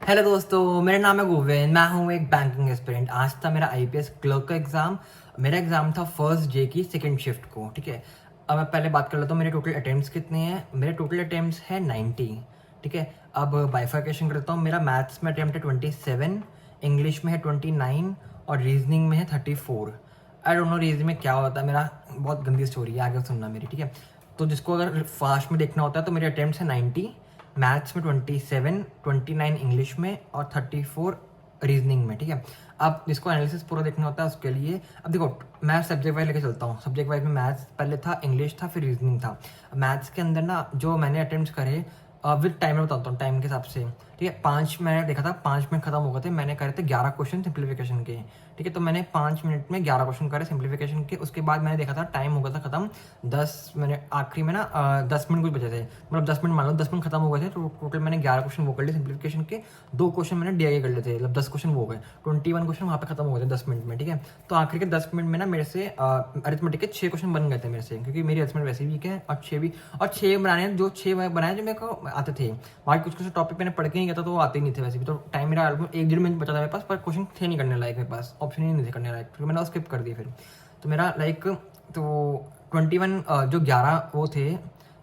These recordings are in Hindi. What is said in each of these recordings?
हेलो दोस्तों, मेरा नाम है गोविंद। मैं हूँ एक बैंकिंग एस्पिरेंट। आज था मेरा आईपीएस क्लर्क का एग्ज़ाम। मेरा एग्ज़ाम था फर्स्ट डे की सेकंड शिफ्ट को। ठीक है, अब मैं पहले बात कर लेता हूँ मेरे टोटल अटेम्प्ट्स कितने हैं। मेरे टोटल अटेम्प्ट्स हैं 90। ठीक है, अब बाइफर्केशन करता हूँ। मेरा मैथ्स में अटेम्प्ट है 27, इंग्लिश में है 29 और रीजनिंग में है 34। आई डोंट नो रीजनिंग में क्या होता है, मेरा बहुत गंदी स्टोरी है, आगे सुनना मेरी। ठीक है, तो जिसको अगर फास्ट में देखना होता है तो मेरे अटेम्प्ट्स हैं 90, मैथ्स में 27, 29 इंग्लिश में और 34 रीजनिंग में। ठीक है, अब जिसको एनालिसिस पूरा देखना होता है उसके लिए अब देखो, मैं सब्जेक्ट वाइज लेके चलता हूँ। सब्जेक्ट वाइज में मैथ्स पहले था, इंग्लिश था, फिर रीजनिंग था। मैथ्स के अंदर ना जो मैंने अटेम्प्ट करे विद टाइम में बताता हूँ, टाइम के हिसाब से। ठीक है, 5 मैंने देखा था, 5 मिनट खत्म हो गए थे। मैंने करे थे 11 क्वेश्चन सिंप्लीफिकेशन के। ठीक है, तो मैंने 5 मिनट में 11 क्वेश्चन करे सिंप्लीफिकेशन के। उसके बाद मैंने देखा था टाइम हो गया था खत्म। 10 मैंने आखिरी में ना 10 मिनट कुछ बचे थे, मतलब 10 मिनट मान लो, 10 मिनट खत्म हो गए थे। तो टोटल मैंने 11 क्वेश्चन वो कर लिए सिंप्लीफिकेशन के। 2 क्वेश्चन मैंने डीआईए कर लिए थे, मतलब 10 क्वेश्चन वो हो गए। 21 क्वेश्चन वहाँ पे खत्म हो गए थे 10 मिनट में। ठीक है, तो आखिर के 10 मिनट में ना मेरे से अरिथमेटिक के 6 क्वेश्चन बन गए थे मेरे से, क्योंकि मेरी अरिथमेटिक वैसे वीक है। और 6 भी, और 6 बनाने, जो 6 बनाए जो मेरे को आते थे। बाकी कुछ कुछ टॉपिक मैंने पढ़ के नहीं गया था तो वो आते ही नहीं थे वैसे भी। तो टाइम मेरा 1 डेढ़ मिनट बचा था मेरे पास, पर क्वेश्चन थे नहीं करने लायक मेरे पास, ऑप्शन ही नहीं थे करने लायक, क्योंकि मैंने स्किप कर दिया फिर। तो मेरा लाइक तो 21 जो 11 वो थे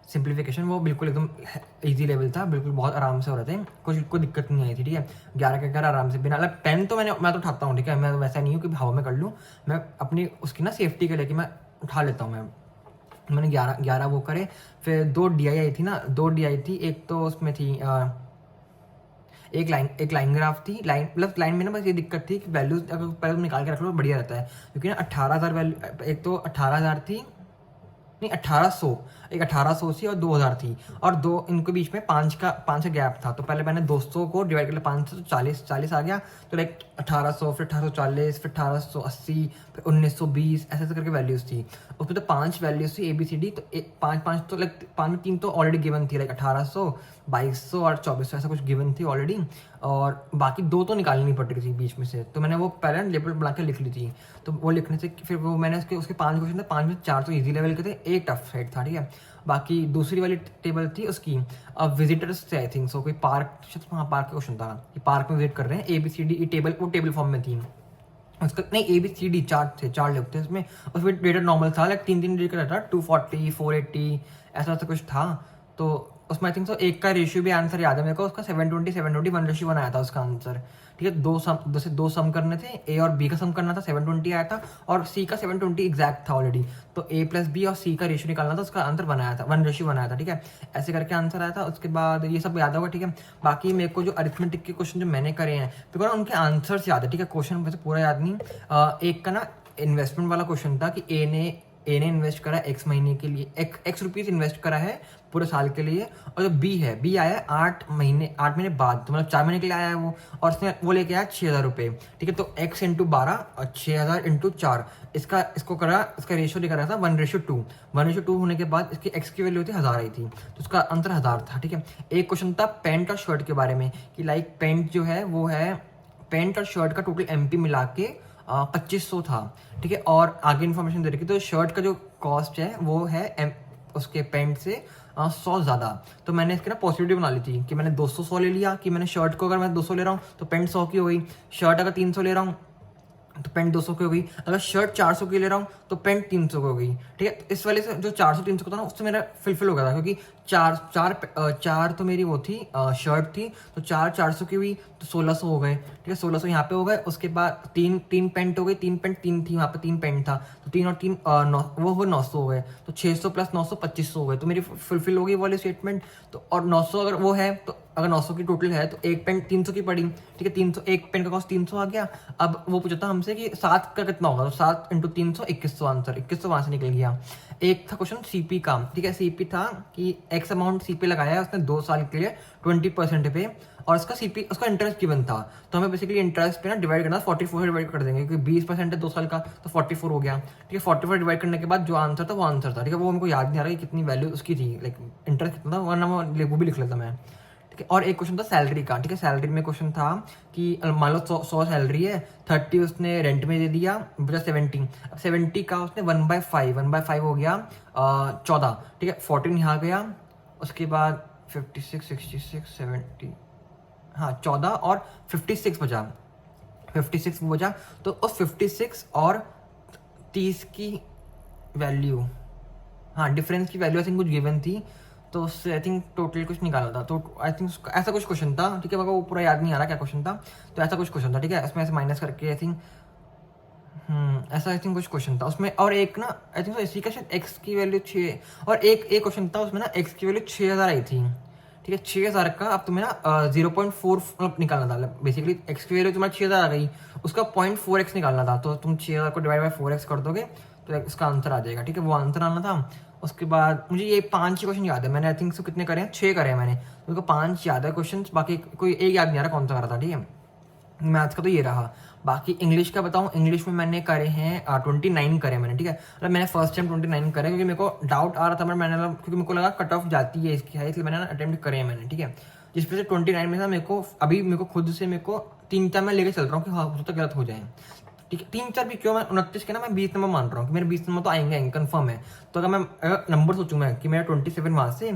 सिंप्लीफिकेशन, वो बिल्कुल एकदम इजी लेवल था, बिल्कुल बहुत आराम से हो रहे थे, कुछ कोई दिक्कत नहीं आई थी। ठीक है, 11 के 11 आराम से, बिना मतलब पेन तो मैं तो उठाता हूँ। ठीक है, मैं वैसा नहीं हूँ कि हवा में कर लूँ, मैं अपनी उसकी ना सेफ्टी के लिए कि मैं उठा लेता हूँ। मैंने 11 वो करे। फिर 2 डीआई आई थी ना, 2 डीआई थी। एक तो उसमें थी एक लाइन ग्राफ थी। लाइन मतलब लाइन में ना बस ये दिक्कत थी कि वैल्यूज अगर पहले तुम निकाल के रख लो तो बढ़िया रहता है, क्योंकि ना 18,000 वैल्यू, एक तो 18,000 थी, नहीं 1800, एक 1800 थी और 2000 थी। और दो इनके बीच में 5 का गैप था। तो पहले मैंने 200 को डिवाइड कर लिया 5 से, तो 40 आ गया। तो लाइक 1800, फिर 1840, फिर 1880, फिर 1920, ऐसे ऐसे करके वैल्यूज थी। उसमें तो 5 वैल्यूज थी ABCD। तो 5 तो लाइक 5 में 3 तो ऑलरेडी गिवन थी, लाइक 1800, 2200 और 2400 ऐसा कुछ गिवन थी ऑलरेडी। और बाकी 2 तो निकालनी नहीं पड़ रही थी बीच में से, तो मैंने वो पहले लेवल बना के लिख ली थी। तो वो लिखने से फिर वो मैंने उसके उसके 5 क्वेश्चन थे, 5 में 4 तो इजी लेवल के थे, एक टफ साइड था। ठीक है, बाकी दूसरी वाली टेबल थी उसकी अब विजिटर्स थे, आई थिंक सो, कोई पार्क, हाँ पार्क का क्वेश्चन था कि पार्क में विजिट कर रहे हैं। ABCD टेबल, वो टेबल फॉर्म में थी उसका, नहीं ABCD चार्ट थे, 4 लोग थे उसमें। उसमें डेटा नॉर्मल था, लाइक 3 डेट का था, 240, 480 ऐसा ऐसा कुछ था। तो उसमें आई थिंक सो एक का रेशियो भी आंसर याद है मेरे को, उसका 720 1 रेशियो बनाया था उसका आंसर। ठीक है, दो सम करने थे, A और B का सम करना था, 720 आया था, और C का 720 एग्जैक्ट था ऑलरेडी। तो A+B और C का रेशियो निकालना था, उसका आंसर बनाया था, 1 रेशियो बनाया था। ठीक है, ऐसे करके आंसर आया था। उसके बाद ये सब याद होगा। ठीक है, बाकी मेरे को जो अरिथमेटिक के क्वेश्चन जो मैंने करे हैं तो ना उनके आंसर्स याद है। ठीक है, क्वेश्चन वैसे पूरा याद नहीं। एक का ना इन्वेस्टमेंट वाला क्वेश्चन था कि ए ने इन्वेस्ट करा X महीने के लिए, X रुपीज़ इन्वेस्ट करा है पूरे साल के लिए। और जो बी आया है 8 महीने बाद, तो मतलब 4 महीने के लिए आया है वो, और उसने वो लेके आया 6,000 रुपये। ठीक है, तो X इंटू 12 और 6,000 इंटू 4, इसको करा, इसका रेशियो लेकर आया था 1:2। 1:2 होने के बाद इसकी X की वैल्यू थी 1000 आई थी, तो उसका आंसर 1000 था। ठीक है, एक क्वेश्चन था पैंट और शर्ट के बारे में कि लाइक पैंट जो है वो है, पैंट और शर्ट का टोटल MP मिला के 2500 था। ठीक है, और आगे इन्फॉर्मेशन दे रखी, तो शर्ट का जो कॉस्ट है वो है उसके पैंट से 100 ज़्यादा। तो मैंने इसकी ना पॉसिबिलिटी बना ली थी कि मैंने 200 ले लिया, कि मैंने शर्ट को अगर मैं 200 ले रहा हूँ तो पैंट 100 की हो गई। शर्ट अगर 300 ले रहा हूँ तो पेंट 200 की हो गई। अगर शर्ट 400 की ले रहा हूँ तो पेंट 300 की हो गई। ठीक है, तो इस वाले से जो 400 300 का था ना, उससे मेरा फिलफिल हो गया था, क्योंकि चार तो मेरी वो थी शर्ट थी, तो 400 की हुई, तो 1600 हो गए। ठीक है, 1600 यहाँ पे हो गए। उसके बाद तीन पेंट हो गई, 3 थी वहाँ पे, 3 पेंट था, तो 3 और 3 वो हो 900 हो गए, तो 600 + 900 2500 हो गए। तो मेरी फुलफिल हो गई वाली स्टेटमेंट। तो और 900 अगर वो है, तो अगर 900 की टोटल है तो एक पेन 300 की पड़ी। ठीक है, 300, एक पेन का कॉस्ट 300 आ गया। अब वो पूछा था हमसे कि 7 का कितना होगा, तो 7 × 300 2100, आंसर 2100 वहां से निकल गया। एक था क्वेश्चन CP का। ठीक है, CP था कि X अमाउंट CP लगाया है उसने 2 साल के लिए 20% पे, और उसका CP, उसका इंटरेस्ट गिवन था। तो हमें बेसिकली इंटरेस्ट पे ना डिवाइड करना, 44 से डिवाइड कर देंगे, क्योंकि 20% है 2 साल का, तो 44 हो गया। ठीक है, 44 डिवाइड करने के बाद जो आंसर था वो आंसर था। ठीक है, वो हमको याद नहीं आ रहा कि कितनी वैल्यू उसकी थी, लाइक इंटरेस्ट कितना था, वरना वो भी लिख लेता मैं। ठीक है, और एक क्वेश्चन था सैलरी का। ठीक है, सैलरी में क्वेश्चन था कि मान लो 100 सैलरी है, 30 उसने रेंट में दे दिया, बचा 70। अब 70 का उसने 1/5 हो गया 14। ठीक है, 14 यहाँ गया, उसके बाद 56 66 70 हाँ 14 और 56 बचा, 56 बचा। तो उस 56 और 30 की वैल्यू, हाँ डिफरेंस की वैल्यू आई थिंक कुछ गिवन थी, तो उससे आई थिंक टोटल कुछ निकाला था। तो आई थिंक ऐसा कुछ क्वेश्चन था, ठीक है, मेरे को पूरा याद नहीं आ रहा क्या क्वेश्चन था, तो ऐसा कुछ क्वेश्चन था, ठीक है, इसमें ऐसे माइनस करके आई थिंक ऐसा आई थिंक कुछ क्वेश्चन था उसमें। और एक ना आई थिंक इसी का शायद एक्स की वैल्यू 6, और एक क्वेश्चन था उसमें ना एक्स की वैल्यू 6000 आई थी, ठीक है, 6000 का अब तुम्हें ना 0.4 निकालना था। बेसिकली एक्स की वैल्यू तुम्हारी 6000 आ गई, उसका 0.4x निकालना था, तो तुम 6000 को डिवाइड बाई 4x कर दोगे तो उसका आंसर आ जाएगा, ठीक है, वो आंसर आना था। उसके बाद मुझे ये 5 क्वेश्चन याद है, मैंने आई थिंक सो कितने करे हैं, 6 करे हैं मैंने, मेरे को 5 याद है क्वेश्चन, बाकी कोई एक याद नहीं आ रहा कौन सा करा था, ठीक है। मैथ्स का तो ये रहा। बाकी इंग्लिश का बताऊं, इंग्लिश में मैंने करे हैं 29 करे मैंने, ठीक है, मतलब मैंने फर्स्ट टाइम 29 करे क्योंकि मेरे को डाउट आ रहा था, मैंने क्योंकि मेरे को लगा कट ऑफ जाती है इसकी है, इसलिए मैंने ना अटेम्प्ट करे हैं मैंने, ठीक है। जिस वजह से 29 में था मेरे को, अभी मेरे को खुद से मेरे को 3-4 मैं लेके चल रहा हूँ कि हाँ हो सकता गलत हो जाए, ठीक है। 3-4 भी क्यों, मैं 29 के ना मैं 20 नंबर मान रहा हूँ कि मेरे 20 नंबर तो आएंगे कन्फर्म है। तो अगर मैं नंबर सोचूँ मैं कि मेरा 27 वहाँ से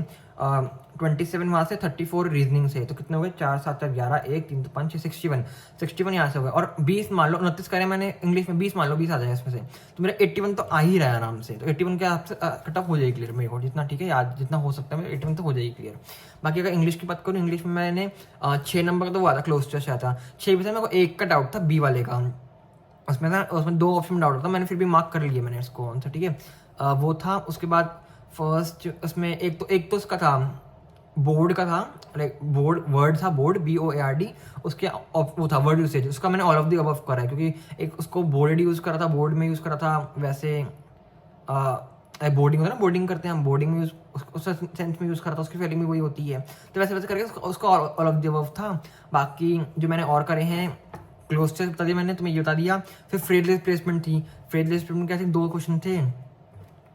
27 वहाँ से 34 रीजनिंग से, तो कितने हो गए, 4 7 4 11 1 3 तो 5 6 61 यहाँ से हो गए, और 20 मान लो, 29 करें मैंने इंग्लिश में, 20 मान लो 20 आ जाएगा इसमें से, तो मेरा 81 तो आ ही रहा है आराम से। तो 81 के आपसे कट ऑफ हो जाएगी क्लियर मेरे को, जितना ठीक है याद जितना हो सकता है मेरे 81 तो हो जाएगी क्लियर। बाकी अगर इंग्लिश की बात करूँ, इंग्लिश में मैंने 6 नंबर का तो वो आता क्लोज टू था, 6 में से मेरे को एक का डाउट था बी वाले का, उसमें ना उसमें 2 ऑप्शन में डाउट था, मैंने फिर भी मार्क कर लिया मैंने इसको आंसर, ठीक है। वो था। उसके बाद फर्स्ट उसमें एक तो उसका था बोर्ड का था, लाइक बोर्ड वर्ड था, बोर्ड BOARD, उसके वो था वर्ड यूसेज, उसका मैंने ऑल ऑफ द अबव करा है क्योंकि एक उसको बोर्ड यूज़ करा था, बोर्ड में यूज़ करा था, वैसे बोर्डिंग होता है ना, बोर्डिंग करते हैं हम, बोर्डिंग में यूज़ उस सेंस में यूज़ करा था, उसकी फीलिंग भी वही होती है, तो वैसे वैसे करके उसका ऑल ऑफ द अबव था। बाकी जो मैंने और करे हैं क्लोज से बता दिया मैंने, तुम्हें ये बता दिया। फिर फ्रेजलेस प्लेसमेंट थी, फ्रेजलेस प्लेसमेंट क्या थी, 2 क्वेश्चन थे,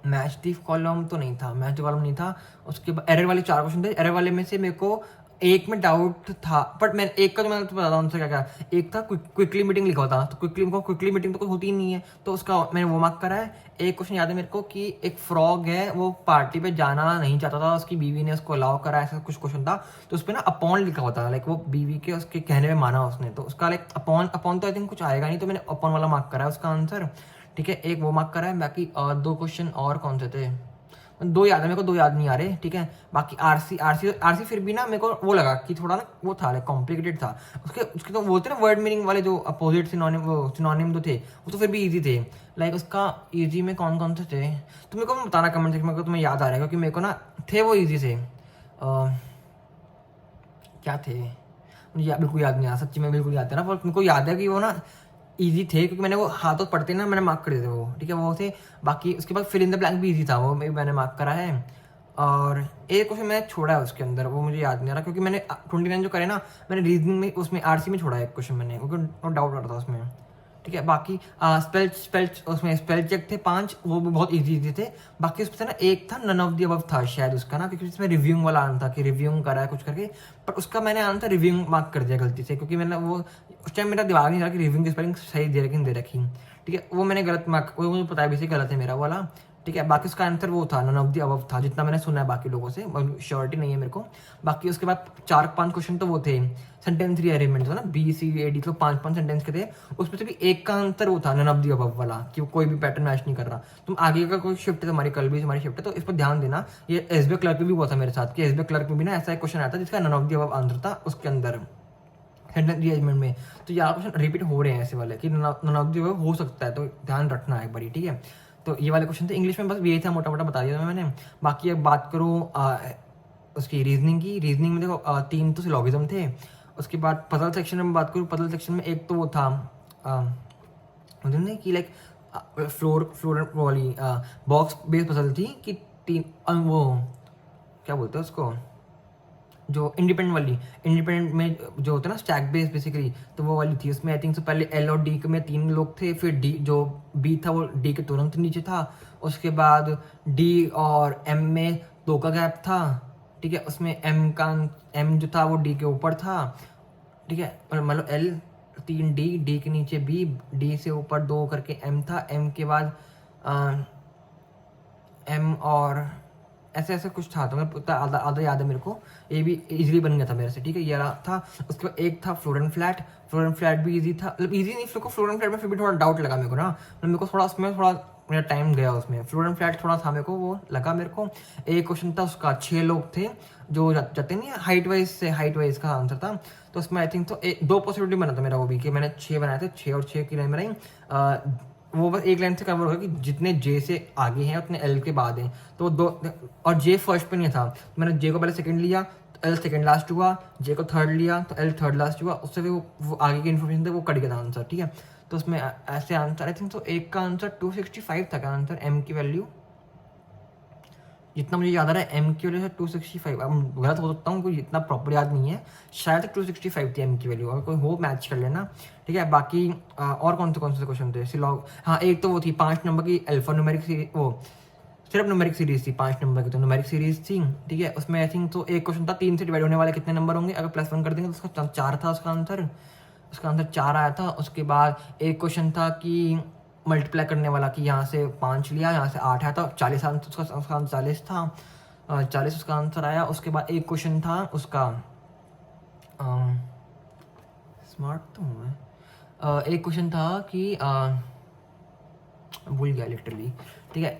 मैच दी कॉलम तो नहीं था, मैच कॉलम नहीं था। उसके बाद एरर वाले 4 क्वेश्चन थे, एरर वाले में से मेरे को एक में डाउट था, बट मैं एक का तो मैं तो बताता हूँ उनसे क्या क्या। एक था क्विकली मीटिंग लिखा होता, तो क्विकली मीटिंग तो कोई होती ही नहीं है, तो उसका मैंने वो मार्क करा है। एक क्वेश्चन याद है मेरे को कि एक फ्रॉग है, वो पार्टी पे जाना नहीं चाहता था, उसकी बीवी ने उसको अलाउ करा, ऐसा कुछ क्वेश्चन था, तो उस पर ना अपॉन लिखा होता था, लाइक वो बीवी के उसके कहने में माना उसने, तो उसका लाइक अपॉन तो आई थिंक कुछ आएगा नहीं, तो मैंने अपॉन वाला मार्क करा है उसका आंसर, ठीक है, एक वो मार्क करा है। बाकी 2 क्वेश्चन और कौन से थे, 2 याद है मेरे को, 2 याद नहीं आ रहे, ठीक है। बाकी आरसी फिर भी ना मेरे को वो लगा कि थोड़ा ना वो था, लाइक कॉम्प्लिकेटेड था, उसके तो वो थे ना वर्ड मीनिंग वाले जो अपोजिट सिनोनिम, वो सिनोनिम जो थे वो तो फिर भी इजी थे, लाइक उसका इजी में कौन कौन से थे, तो मेरे को बताना कमेंट सेक्शन में, तुम्हें याद आ रहा है, क्योंकि मेरे को ना थे वो इजी से, क्या थे मुझे बिल्कुल याद नहीं आ, सच्ची में बिल्कुल याद है ना, पर मेरे को याद है कि वो ना इजी थे, क्योंकि मैंने वो हाथों पढ़ते ना मैंने मार्क करे थे वो, ठीक है, वो थे। बाकी उसके बाद फिल इन द ब्लैंक भी इजी था, वो मैंने मार्क करा है। और एक क्वेश्चन मैंने छोड़ा है उसके अंदर, वो मुझे याद नहीं आ रहा, क्योंकि मैंने 29 जो करे ना, मैंने रीजनिंग में उसमें आरसी में छोड़ा है एक क्वेश्चन मैंने, क्योंकि डाउट आ रहा था उसमें, ठीक है। बाकी स्पेल उसमें स्पेल चेक थे 5, वो भी बहुत इजी थे। बाकी उसमें से ना एक था नन ऑफ द अबव था शायद उसका ना, क्योंकि इसमें रिव्यूइंग वाला आना था कि रिव्यूइंग करा है कुछ करके, पर उसका मैंने आंसर रिव्यूइंग मार्क कर दिया गलती से, क्योंकि मैंने वो उस टाइम मेरा दिमाग नहीं रहा कि रिव्यूइंग की स्पेलिंग सही दे रखी, दे रखी, ठीक है, वो मैंने गलत मार्क, वो मुझे पता है बेसिक गलत है मेरा वाला, ठीक है। बाकी उसका आंसर वो था नन ऑफ द अबव था, जितना मैंने सुना है बाकी लोगों से, श्योरिटी नहीं है मेरे को। बाकी उसके बाद 4-5 क्वेश्चन तो वो थे सेंटेंस रीअरेंजमेंट था ना, BCAD, तो 5-5 सेंटेंस के थे, उसमें से भी एक का आंसर वो था नन ऑफ द अबव वाला, कि कोई भी पैटर्न मैच नहीं कर रहा। तुम आगे का कोई शिफ्ट है तुम्हारी, कल भी हमारी शिफ्ट है, तो इस पर ध्यान देना। ये SBI क्लर्क में भी हुआ था मेरे साथ, कि SBI क्लर्क में भी ना ऐसा एक क्वेश्चन आया था जिसका none of the above answer था उसके अंदर सेंटेंस रीअरेंजमेंट में। तो यार क्वेश्चन रिपीट हो रहे हैं ऐसे वाले कि नन ऑफ द अबव हो सकता है, तो ध्यान रखना एक बारी, ठीक है। तो ये वाले क्वेश्चन थे इंग्लिश में, बस यही था मोटा मोटा बता दिया था मैंने। बाकी अब बात करूँ उसकी रीजनिंग की, रीजनिंग में देखो 3 तो सिलोगिज्म थे। उसके बाद पजल सेक्शन में बात करूँ, पजल सेक्शन में एक तो वो था नहीं कि लाइक फ्लोर वाली बॉक्स बेस्ड पजल थी कि 3 वो क्या बोलते हैं उसको, जो इंडिपेंडेंट में जो होता है ना स्टैक बेस बेसिकली, तो वो वाली थी। उसमें आई थिंक पहले L और D में 3 लोग थे, फिर D जो B था वो D के तुरंत नीचे था, उसके बाद D और M में 2 का गैप था, ठीक है। उसमें M जो था वो D के ऊपर था, ठीक है, मतलब L 3D, D के नीचे B, D से ऊपर 2 करके M था, M के बाद M और ऐसे ऐसे कुछ था, तो मैं उतना आधा आधा याद है मेरे को, ये भी इजीली बन गया था मेरे से, ठीक है, ये रहा था। उसके बाद एक था फ्लोर एंड फ्लैट भी इजी था, मतलब इजी नहीं, फ्लोर एंड फ्लैट में फिर भी थोड़ा डाउट लगा मेरे को ना, मतलब मेरे को थोड़ा उसमें थोड़ा मेरा टाइम गया उसमें, फ्लोर एंड फ्लैट थोड़ा था मेरे को वो लगा मेरे को। एक क्वेश्चन था उसका 6 लोग थे जो जाते नहीं हाइट वाइज का आंसर था, तो उसमें आई थिंक तो दो पॉसिबिलिटी बना था मेरा वो भी, कि मैंने 6 बनाए थे, 6 और 6 की लाइन बनाई, वो बस एक लाइन से कवर होगा कि जितने जे से आगे हैं उतने एल के बाद हैं, तो दो, और जे फर्स्ट पे नहीं था, तो मैंने जे को पहले सेकंड लिया तो एल सेकंड लास्ट हुआ, जे को थर्ड लिया तो एल थर्ड लास्ट हुआ, उससे भी वो आगे की इन्फॉर्मेशन थे वो कट गया था आंसर, ठीक है। तो उसमें ऐसे आंसर आई थिंक तो एक का आंसर 265 था, क्या आंसर एम की वैल्यू, जितना मुझे याद आ रहा है एम की वैल्यू है 265, अब गलत हो सकता हूँ, कोई इतना प्रॉपर याद नहीं है, शायद 265 थी एम की वैल्यू, अगर कोई हो मैच कर लेना, ठीक है। बाकी और कौन से क्वेश्चन थे सिलॉग, हाँ एक तो वो थी 5 नंबर की अल्फा न्यूमेरिक सीरीज, वो सिर्फ न्यूमेरिक सीरीज थी 5 नंबर की, तो न्यूमेरिक सीरीज थी, ठीक है। उसमें आई थिंक तो एक क्वेश्चन था 3 से डिवाइड होने वाले कितने नंबर होंगे, अगर +1 कर देंगे तो उसका 4 था उसका आंसर 4 आया था। उसके बाद एक क्वेश्चन था कि मल्टीप्लाई करने वाला, कि यहाँ से 5 लिया, यहाँ से 8 आया था, 40 आंसर उसका 40 था, 40 उसका आंसर आया। उसके बाद एक क्वेश्चन था उसका, स्मार्ट तो हूँ मैं, एक क्वेश्चन था कि भूल गया लिटरली, ठीक है।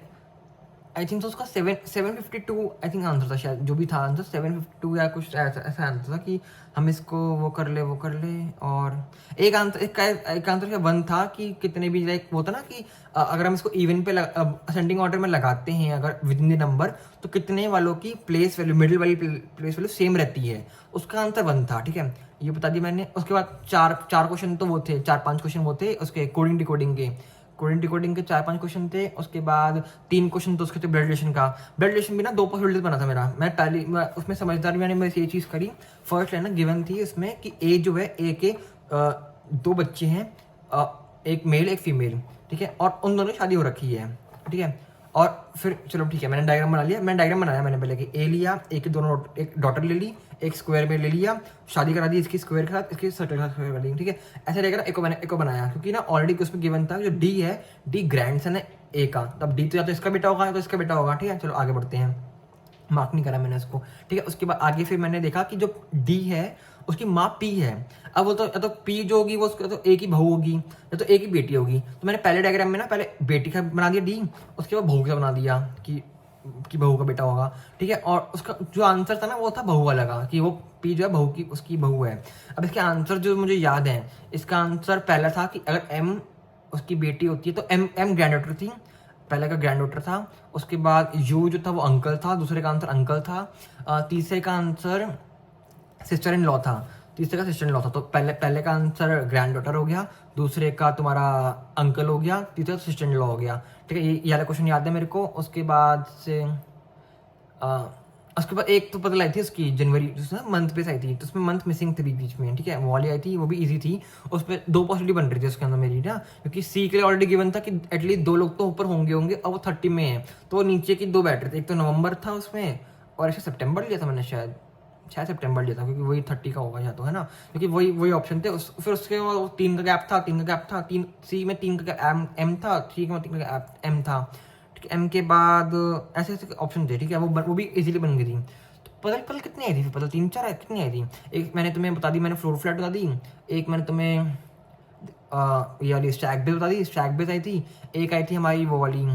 आई थिंक तो उसका 752 आई थिंक आंसर था, शायद जो भी था आंसर 752 या कुछ ऐसा आंसर था कि हम इसको वो कर ले। और एक आंसर क्या 1 था कि कितने भी लाइक वो था ना कि अगर हम इसको इवन पे असेंडिंग ऑर्डर में लगाते हैं अगर विद इन द नंबर, तो कितने वालों की प्लेस वैल्यू, मिडिल वाली प्लेस वैल्यू सेम रहती है, उसका आंसर 1 था, ठीक है, ये बता दिया मैंने। उसके बाद चार क्वेश्चन तो वो थे, 4-5 क्वेश्चन वो थे उसके कोडिंग डिकोडिंग के 4-5 क्वेश्चन थे। उसके बाद 3 क्वेश्चन तो उसके थे ब्लड रिलेशन भी ना 2 पॉसिबिलिटीज बना था मेरा, मैं उसमें समझदारी मैंने बस ये चीज़ करी, फर्स्ट है ना गिवन थी उसमें कि ए जो है ए के 2 बच्चे हैं, एक मेल एक फीमेल, ठीक है, और उन दोनों की शादी हो रखी है, ठीक है। और फिर चलो ठीक है, मैंने डायग्राम बनाया मैंने पहले कि ए लिया, ए के दोनों एक डॉटर ले ली, एक स्क्वायर में ले लिया, शादी करा दी इसकी स्क्वायर के साथ, इसकी सर्कल के साथ स्क्वायर कर दी, ठीक है। ऐसे लेकर एक को बनाया, क्योंकि ना ऑलरेडी उसमें गिवन था जो डी है, डी ग्रैंडसन है ए का, तब डी तो या तो इसका बेटा होगा या तो इसका बेटा होगा, ठीक है। चलो आगे बढ़ते हैं, मार्क नहीं करा मैंने उसको, ठीक है। उसके बाद आगे फिर मैंने देखा कि जो डी है उसकी माँ पी है, अब वो तो या तो पी जो होगी वो उसको तो एक ही बहू होगी या तो एक ही बेटी होगी, तो मैंने पहले डायग्राम में ना पहले बेटी का बना दिया डी, उसके बाद बहू का बना दिया कि बहू का बेटा होगा, ठीक है। और उसका जो आंसर था ना वो था बहू वाला का, कि वो पी जो है बहू की उसकी बहू है। अब इसके आंसर जो मुझे याद है, इसका आंसर पहला था कि अगर एम उसकी बेटी होती है तो एम ग्रैंड डॉटर थी, पहले का ग्रैंड डॉटर था। उसके बाद यू जो था वो अंकल था, दूसरे का आंसर अंकल था, तीसरे का आंसर सिस्टर इन लॉ था, तो पहले का आंसर ग्रैंड डॉटर हो गया, दूसरे का तुम्हारा अंकल हो गया, तीसरा सिस्टर इन लॉ हो गया, ठीक है। ये वाला क्वेश्चन याद है मेरे को। उसके बाद एक तो पता लाई थी उसकी जनवरी मंथ पे आई थी, तो उसमें मंथ मिसिंग थी बीच में, ठीक है, वो वाली आई थी, वो भी इजी थी। उस पर 2 पॉसिबिलिटी बन रही थी उसके अंदर मेरी ना, क्योंकि सी के लिए ऑलरेडी गिवन था कि एटलीस्ट 2 लोग तो ऊपर होंगे और वो 30 में है, तो नीचे की 2 बैठ रहे थे, एक तो नवंबर था उसमें और ऐसे सितंबर लिया था मैंने, शायद सितंबर लिया था, क्योंकि वही 30 का होगा या तो, है ना, क्योंकि वही ऑप्शन थे। फिर उसके बाद 3 का गैप था, 3 सी में 3 का एम था, 3 में 3 का एम था, ठीक है। एम के बाद ऐसे ऐसे ऑप्शन थे, ठीक है, वो भी इजीली बन गई थी। तो पता कितनी आई थी, पता 3-4 कितनी आई थी। एक मैंने तुम्हें बता दी, मैंने फ्लोर फ्लैट बता दी, एक मैंने तुम्हें ये वाली स्टैक बेस बता दी, स्टैक बेस आई थी, एक आई थी हमारी वो वाली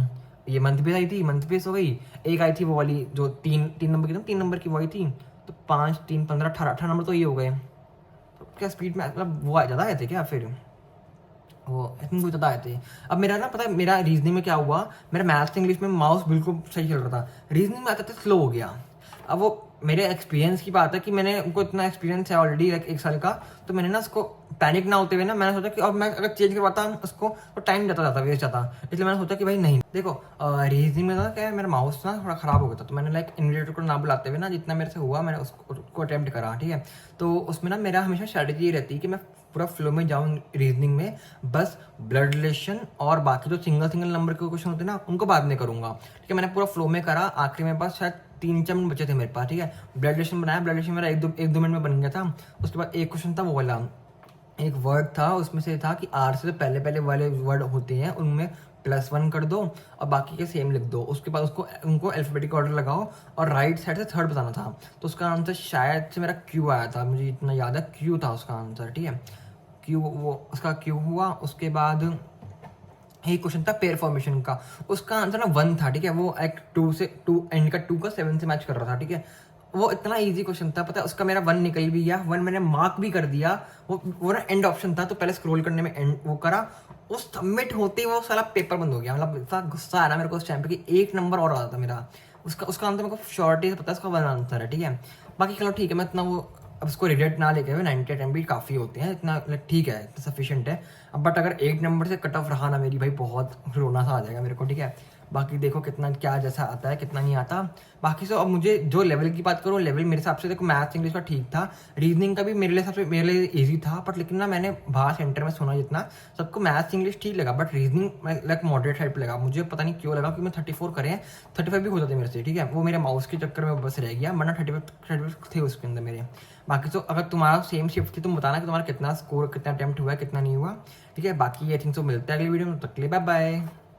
ये मंथ बेस आई थी, मंथ बेस हो गई, एक आई थी वो वाली जो 3 नंबर की थी, 3 नंबर की वो आई थी, तो 5, 3, 15, 18 नंबर तो ये हो गए। तो क्या स्पीड में मतलब वो ज़्यादा आए थे क्या, फिर वो आई थिंक वो ज़्यादा आए थे। अब मेरा ना पता है मेरा रीजनिंग में क्या हुआ, मेरा मैथ्स इंग्लिश में माउस बिल्कुल सही चल रहा था, रीजनिंग में आता था स्लो हो गया। अब वो मेरे एक्सपीरियंस की बात है कि मैंने उनको इतना एक्सपीरियंस है ऑलरेडी 1 साल का, तो मैंने ना उसको पैनिक ना होते हुए ना मैंने सोचा कि अब मैं अगर चेंज करवाता उसको तो टाइम जाता वेस्ट जाता, इसलिए मैंने सोचा कि भाई नहीं। देखो रीजनिंग में था क्या है, मेरा माउस ना थोड़ा ख़राब हो गया था, तो मैंने इन्विजिलेटर को ना बुलाते हुए ना जितना मेरे से हुआ मैंने उसको अटैम्प्ट करा, ठीक है। तो उसमें ना मेरा हमेशा स्ट्रैटेजी ये रहती है कि मैं पूरा फ्लो में जाऊँ रीजनिंग में, बस ब्लड रिलेशन और बाकी जो सिंगल नंबर के क्वेश्चन होते हैं ना उनको बाद में करूँगा, ठीक है। मैंने पूरा फ्लो में करा, आखिर मेरे पास शायद 3-4 मिनट बचे थे मेरे पास, ठीक है। ब्लड रिलेशन बनाया, ब्लड रिलेशन मेरा 1-2 मिनट में बन गया था। उसके बाद एक क्वेश्चन था वो वाला, एक वर्ड था उसमें से था कि आर से पहले वाले वर्ड होते हैं उनमें +1 कर दो और बाकी के सेम लिख दो। उसके बाद उसको उनको अल्फ़ाबेटिक ऑर्डर लगाओ और राइट साइड से थर्ड बताना था। तो उसका आंसर शायद से मेरा क्यू आया था, मुझे इतना याद है क्यू था उसका आंसर, ठीक है। क्यू, वो उसका क्यू हुआ। उसके बाद एक क्वेश्चन था पेयर फॉर्मेशन का, उसका आंसर ना 1 था, ठीक है। वो एक 2 से 2 एंड का 2 का 7 से मैच कर रहा था, ठीक है। वो इतना इजी क्वेश्चन था, पता है उसका मेरा 1 निकल भी गया, 1 मैंने मार्क भी कर दिया। वो ना एंड ऑप्शन था, तो पहले स्क्रॉल करने में एंड वो करा, उस सबमिट होते ही वो साला पेपर बंद हो गया। मतलब इतना गुस्सा आया ना मेरे को उस टाइम पे कि 1 नंबर और आता था मेरा। उसका आंसर मेरे को शॉर्टेज पता है, उसका 1 आंसर है, ठीक है। बाकी चलो ठीक है, मैं इतना वो अब उसको रिग्रेट ना लेके हुए 90 अटेम्प्ट भी काफ़ी होते हैं, इतना ठीक है, इतना सफिशिएंट है। अब बट अगर 1 नंबर से कट ऑफ रहा ना मेरी भाई, बहुत रोना सा आ जाएगा मेरे को, ठीक है। बाकी देखो कितना क्या जैसा आता है कितना नहीं आता। बाकी सो अब मुझे जो लेवल की बात करूँ, लेवल मेरे हिसाब से देखो मैथ्स इंग्लिश का ठीक था, रीजनिंग का भी मेरे हिसाब से मेरे लिए ईजी था। बट लेकिन ना मैंने बाहर सेंटर में सुना जितना सबको मैथ्स इंग्लिश ठीक लगा, but reasoning like moderate type लगा मुझे, पता नहीं क्यों लगा। क्योंकि मैं 34 करे हैं, 35 भी हो जाते मेरे से, ठीक है। वो मेरे माउस के चक्कर में बस रह गया, वरना 35 थे उसके अंदर मेरे। बाकी तो अगर तुम्हारा सेम शिफ्ट थी, तुम बताना कि तुम्हारा कितना स्कोर, कितना अटेम्प्ट हुआ है, कितना नहीं हुआ, ठीक है। बाकी आई थिंक सो मिलता है अगली वीडियो में, तक के लिए बाय बाय।